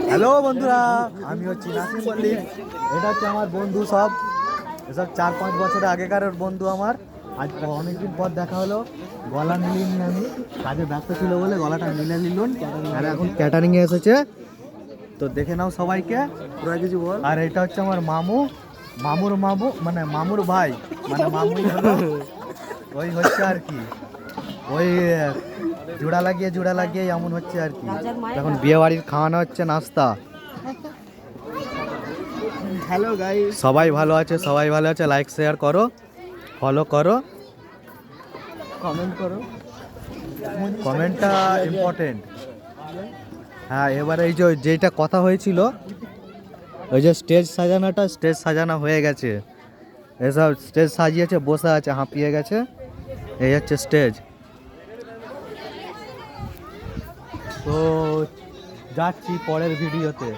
Hello বন্ধুরা, আমি হচ্ছি নাসিম মল্লিক। এটা হচ্ছে আমার বন্ধু, সব এসব 4-5 বছরের আগেকার বন্ধু আমার। আজ অনেকদিন পর দেখা হলো। গলা মিলিয়ে আমি কাজে ব্যস্ত ছিল বলে গলাটা মিলে নিলুন, আর এখন ক্যাটারিংয়ে এসেছে। তো দেখে নাও সবাইকে। কিছু বল। আর এটা হচ্ছে আমার মামু, মামুর মামু মানে মামুর ভাই, মানে মামুই হলো। ওই হচ্ছে আর কি, ওই জোড়া লাগিয়ে এমন হচ্ছে আর কি। এখন বিয়ে বাড়ির খাওয়ানো হচ্ছে নাস্তা। হ্যালো গাইস, সবাই ভালো আছে, লাইক শেয়ার করো, ফলো করো, কমেন্ট করো। কমেন্টটা ইম্পর্টেন্ট। হ্যাঁ, এবারে এই যে যেটা কথা হয়েছিল, ওই যে স্টেজ সাজানো হয়ে গেছে। এসব স্টেজ সাজিয়েছে, বসে আছে, হাঁপিয়ে গেছে। এই হচ্ছে স্টেজ। তো যাচ্ছি পরের ভিডিওতে।